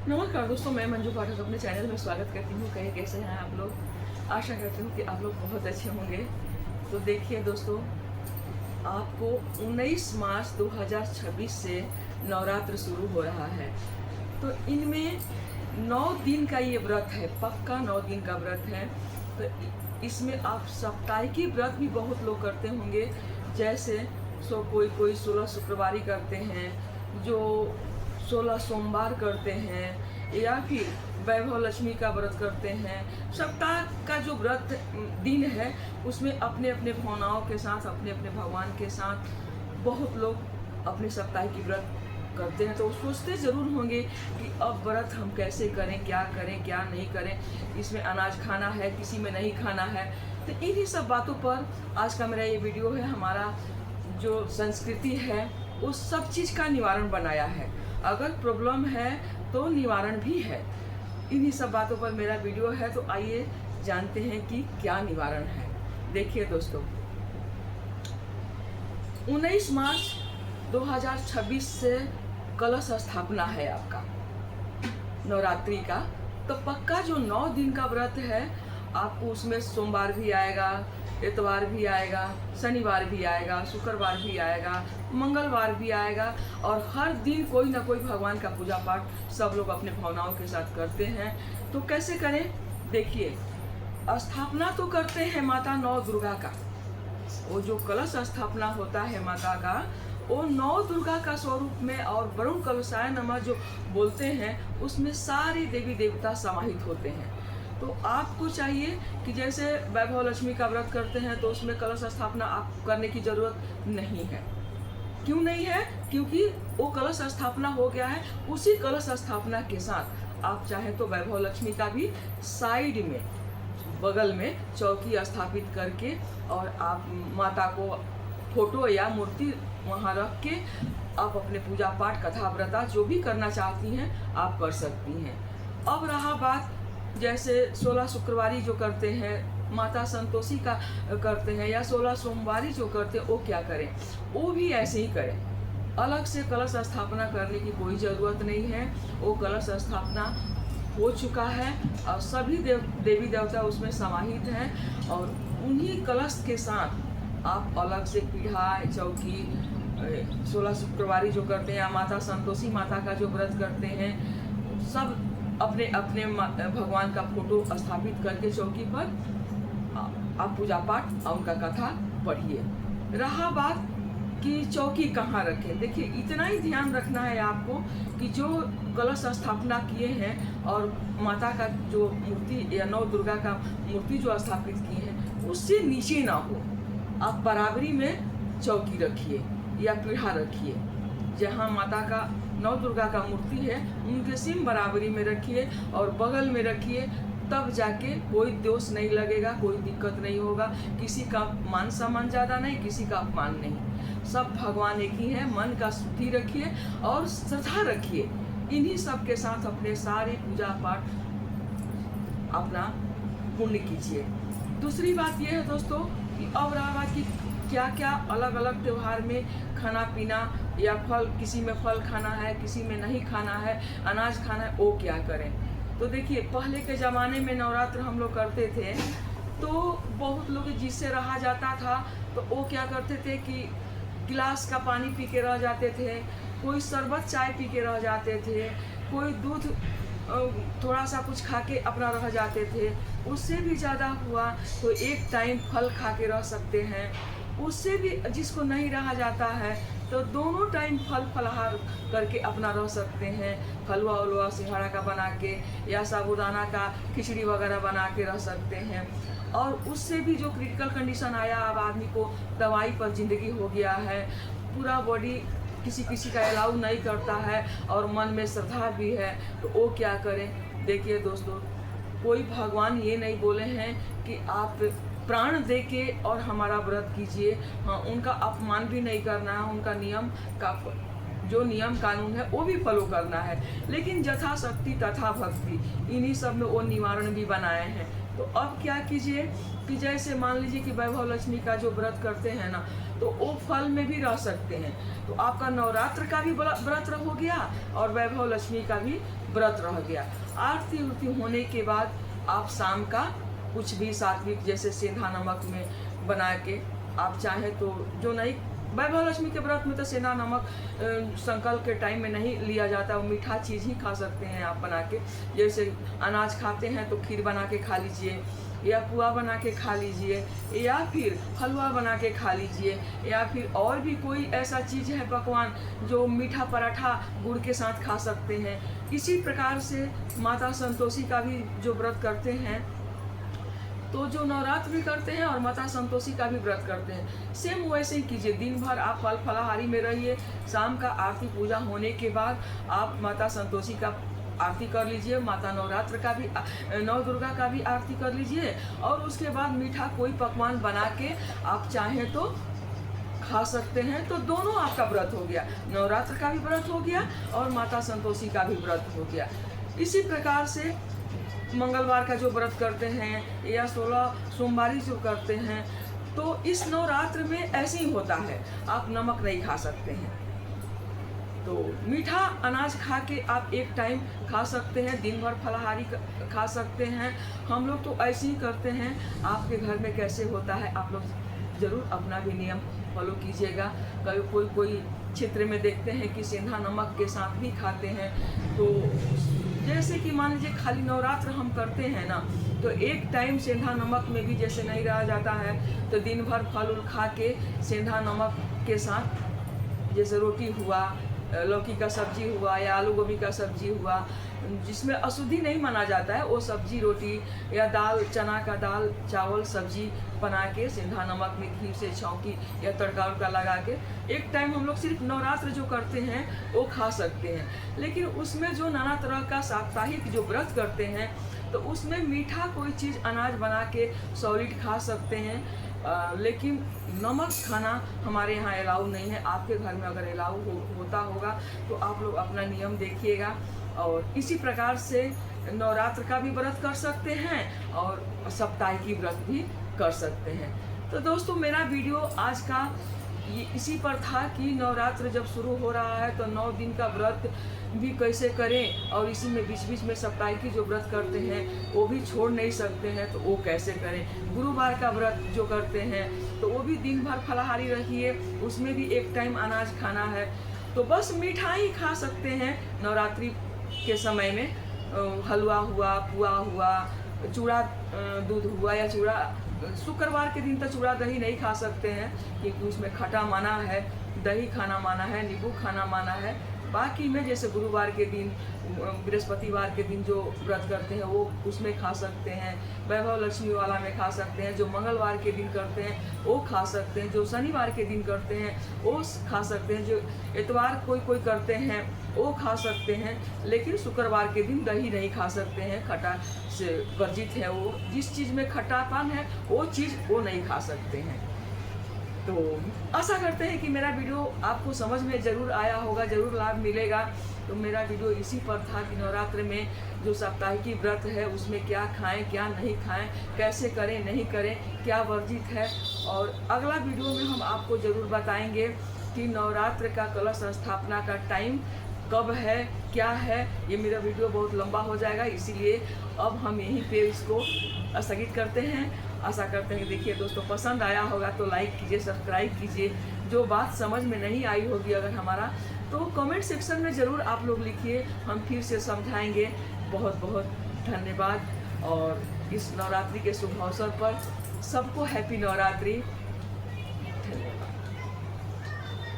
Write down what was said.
नमस्कार दोस्तों, मैं मंजू पाठक अपने चैनल में स्वागत करती हूँ। कहीं कैसे हैं आप लोग? आशा करती हूँ कि आप लोग बहुत अच्छे होंगे। तो देखिए दोस्तों, आपको 19 मार्च 2026 से नवरात्र शुरू हो रहा है। तो इनमें 9 दिन का ये व्रत है, पक्का 9 दिन का व्रत है। तो इसमें आप साप्ताहिकी व्रत भी बहुत लोग करते होंगे, जैसे कोई 16 शुक्रवारी करते हैं, जो 16 सोमवार करते हैं, या फिर वैभव लक्ष्मी का व्रत करते हैं। सप्ताह का जो व्रत दिन है उसमें अपने अपने भावनाओं के साथ, अपने अपने भगवान के साथ बहुत लोग अपने सप्ताह की व्रत करते हैं। तो सोचते ज़रूर होंगे कि अब व्रत हम कैसे करें, क्या करें, क्या नहीं करें, इसमें अनाज खाना है, किसी में नहीं खाना है। तो इन्हीं सब बातों पर आज का मेरा ये वीडियो है। हमारा जो संस्कृति है उस सब चीज़ का निवारण बनाया है। अगर प्रॉब्लम है तो निवारण भी है। इन्हीं सब बातों पर मेरा वीडियो है। तो आइए जानते हैं कि क्या निवारण है। देखिए दोस्तों, 19 मार्च 2026 से कलश स्थापना है आपका नवरात्रि का। तो पक्का जो 9 दिन का व्रत है, आपको उसमें सोमवार भी आएगा, इतवार भी आएगा, शनिवार भी आएगा, शुक्रवार भी आएगा, मंगलवार भी आएगा, और हर दिन कोई ना कोई भगवान का पूजा पाठ सब लोग अपने भावनाओं के साथ करते हैं। तो कैसे करें? देखिए, स्थापना तो करते हैं माता नौ दुर्गा का। वो जो कलश स्थापना होता है माता का, वो नौ दुर्गा का स्वरूप में, और वरुण कलशाय नमः जो बोलते हैं उसमें सारे देवी देवता समाहित होते हैं। तो आपको चाहिए कि जैसे वैभव लक्ष्मी का व्रत करते हैं तो उसमें कलश स्थापना आप करने की ज़रूरत नहीं है। क्यों नहीं है? क्योंकि वो कलश स्थापना हो गया है। उसी कलश स्थापना के साथ आप चाहे तो वैभव लक्ष्मी का भी साइड में, बगल में चौकी स्थापित करके, और आप माता को फोटो या मूर्ति वहाँ रख के आप अपने पूजा पाठ, कथा व्रता जो भी करना चाहती हैं आप कर सकती हैं। अब रहा बात, जैसे 16 शुक्रवारी जो करते हैं, माता संतोषी का करते हैं, या 16 सोमवारी जो करते हैं, वो क्या करें? वो भी ऐसे ही करें। अलग से कलश स्थापना करने की कोई ज़रूरत नहीं है। वो कलश स्थापना हो चुका है और सभी देवी देवता उसमें समाहित हैं, और उन्हीं कलश के साथ आप अलग से पीढ़ा, चौकी, 16 शुक्रवारी जो करते हैं, या माता संतोषी माता का जो व्रत करते हैं, सब अपने अपने भगवान का फोटो स्थापित करके चौकी पर आप पूजा पाठ और उनका कथा पढ़िए। रहा बात कि चौकी कहाँ रखें, देखिए इतना ही ध्यान रखना है आपको कि जो कलश स्थापना किए हैं और माता का जो मूर्ति या नौ दुर्गा का मूर्ति जो स्थापित किए हैं उससे नीचे ना हो। आप बराबरी में चौकी रखिए या पीढ़ा रखिए। जहाँ माता का, नौ दुर्गा का मूर्ति है, उनके सिम बराबरी में रखिए और बगल में रखिए। तब जाके कोई दोष नहीं लगेगा, कोई दिक्कत नहीं होगा। किसी का मान सम्मान ज़्यादा नहीं, किसी का अपमान नहीं। सब भगवान एक ही है। मन का शुद्धि रखिए और श्रद्धा रखिए। इन्हीं सब के साथ अपने सारे पूजा पाठ अपना पुण्य कीजिए। दूसरी बात यह है दोस्तों कि अब रहा बात कि क्या क्या अलग अलग त्यौहार में खाना पीना, या फल, किसी में फल खाना है, किसी में नहीं खाना है, अनाज खाना है, वो क्या करें? तो देखिए, पहले के ज़माने में नवरात्र हम लोग करते थे तो बहुत लोग जिससे रहा जाता था तो वो क्या करते थे कि गिलास का पानी पी के रह जाते थे, कोई शरबत चाय पी के रह जाते थे, कोई दूध थोड़ा सा कुछ खा के अपना रह जाते थे। उससे भी ज़्यादा हुआ तो एक टाइम फल खा के रह सकते हैं। उससे भी जिसको नहीं रहा जाता है तो दोनों टाइम फल फलाहार करके अपना रह सकते हैं। हलवा उलवा सिंघाड़ा का बना के, या साबूदाना का खिचड़ी वगैरह बना के रह सकते हैं। और उससे भी जो क्रिटिकल कंडीशन आया, अब आदमी को दवाई पर ज़िंदगी हो गया है, पूरा बॉडी किसी किसी का अलाउ नहीं करता है और मन में श्रद्धा भी है, तो वो क्या करें? देखिए दोस्तों, कोई भगवान ये नहीं बोले हैं कि आप प्राण दे के और हमारा व्रत कीजिए। हाँ, उनका अपमान भी नहीं करना है, उनका नियम का जो नियम कानून है वो भी फॉलो करना है, लेकिन यथाशक्ति तथा भक्ति, इन्हीं सब में वो निवारण भी बनाए हैं। तो अब क्या कीजिए कि जैसे मान लीजिए कि वैभव लक्ष्मी का जो व्रत करते हैं ना, तो वो फल में भी रह सकते हैं। तो आपका नवरात्र का भी व्रत हो गया और वैभव लक्ष्मी का भी व्रत रह गया। आरती उरती होने के बाद आप शाम का कुछ भी सात्विक जैसे सेंधा नमक में बना के आप चाहे तो, जो नहीं वैभव लक्ष्मी के व्रत में तो सेंधा नमक संकल्प के टाइम में नहीं लिया जाता, वो मीठा चीज़ ही खा सकते हैं आप बना के। जैसे अनाज खाते हैं तो खीर बना के खा लीजिए, या पुआ बना के खा लीजिए, या फिर हलवा बना के खा लीजिए, या फिर और भी कोई ऐसा चीज़ है पकवान जो मीठा पराठा गुड़ के साथ खा सकते हैं। इसी प्रकार से माता संतोषी का भी जो व्रत करते हैं, तो जो नवरात्र भी करते हैं और माता संतोषी का भी व्रत करते हैं, सेम वैसे ही कीजिए। दिन भर आप फल फलाहारी में रहिए, शाम का आरती पूजा होने के बाद आप माता संतोषी का आरती कर लीजिए, माता नवरात्र का भी नव दुर्गा का भी आरती कर लीजिए, और उसके बाद मीठा कोई पकवान बना के आप चाहें तो खा सकते हैं। तो दोनों आपका व्रत हो गया, नवरात्र का भी व्रत हो गया और माता संतोषी का भी व्रत हो गया। इसी प्रकार से मंगलवार का जो व्रत करते हैं या 16 सोमवारी जो करते हैं, तो इस नवरात्र में ऐसे ही होता है, आप नमक नहीं खा सकते हैं। तो मीठा अनाज खा के आप एक टाइम खा सकते हैं, दिन भर फलाहारी खा सकते हैं। हम लोग तो ऐसे ही करते हैं, आपके घर में कैसे होता है आप लोग ज़रूर अपना भी नियम फॉलो कीजिएगा। कभी कोई क्षेत्र में देखते हैं कि सेंधा नमक के साथ भी खाते हैं। तो जैसे कि मान लीजिए खाली नवरात्र हम करते हैं ना, तो एक टाइम सेंधा नमक में भी जैसे नहीं रहा जाता है, तो दिन भर फल उल खा के सेंधा नमक के साथ जैसे रोटी हुआ, लौकी का सब्जी हुआ या आलू गोभी का सब्जी हुआ, जिसमें अशुद्धि नहीं माना जाता है, वो सब्जी रोटी या दाल, चना का दाल चावल सब्जी बना के सेंधा नमक में घी से छौंकी या तड़का उड़का लगा के एक टाइम हम लोग सिर्फ नवरात्र जो करते हैं वो खा सकते हैं। लेकिन उसमें जो नाना तरह का साप्ताहिक जो व्रत करते हैं, तो उसमें मीठा कोई चीज़ अनाज बना के सॉलिड खा सकते हैं, लेकिन नमक खाना हमारे यहाँ अलाउ नहीं है। आपके घर में अगर अलाउ होता होगा तो आप लोग अपना नियम देखिएगा। और इसी प्रकार से नवरात्र का भी व्रत कर सकते हैं और सप्ताहिकी व्रत भी कर सकते हैं। तो दोस्तों, मेरा वीडियो आज का ये इसी पर था कि नवरात्र जब शुरू हो रहा है तो 9 दिन का व्रत भी कैसे करें, और इसी में बीच बीच में सप्ताहिकी जो व्रत करते हैं वो भी छोड़ नहीं सकते हैं, तो वो कैसे करें। गुरुवार का व्रत जो करते हैं तो वो भी दिन भर फलाहारी रखिए, उसमें भी एक टाइम अनाज खाना है। तो बस मिठाई खा सकते हैं नवरात्रि के समय में, हलवा हुआ, पुआ हुआ, चूड़ा दूध हुआ, या चूड़ा शुक्रवार के दिन तो चूड़ा दही नहीं खा सकते हैं क्योंकि उसमें खटा माना है, दही खाना माना है, नींबू खाना माना है। बाकी में जैसे गुरुवार के दिन, बृहस्पतिवार के दिन जो व्रत करते हैं वो उसमें खा सकते हैं, वैभव लक्ष्मी वाला में खा सकते हैं, जो मंगलवार के दिन करते हैं वो खा सकते हैं, जो शनिवार के दिन करते हैं वो खा सकते हैं, जो इतवार कोई करते हैं वो खा सकते हैं। लेकिन शुक्रवार के दिन दही नहीं खा सकते हैं, खट्टा से वर्जित है। वो जिस चीज़ में खट्टापन है वो चीज़ वो नहीं खा सकते हैं। तो आशा करते हैं कि मेरा वीडियो आपको समझ में ज़रूर आया होगा, ज़रूर लाभ मिलेगा। तो मेरा वीडियो इसी पर था कि नवरात्र में जो साप्ताहिकी व्रत है उसमें क्या खाएं, क्या नहीं खाएं, कैसे करें, नहीं करें, क्या वर्जित है। और अगला वीडियो में हम आपको ज़रूर बताएंगे कि नवरात्र का कलश स्थापना का टाइम कब है, क्या है। ये मेरा वीडियो बहुत लंबा हो जाएगा, इसीलिए अब हम यहीं पे इसको स्थगित करते हैं। आशा करते हैं कि देखिए दोस्तों पसंद आया होगा तो लाइक कीजिए, सब्सक्राइब कीजिए। जो बात समझ में नहीं आई होगी अगर हमारा, तो कमेंट सेक्शन में ज़रूर आप लोग लिखिए, हम फिर से समझाएंगे। बहुत बहुत धन्यवाद। और इस नवरात्रि के शुभ अवसर पर सबको हैप्पी नवरात्रि। धन्यवाद।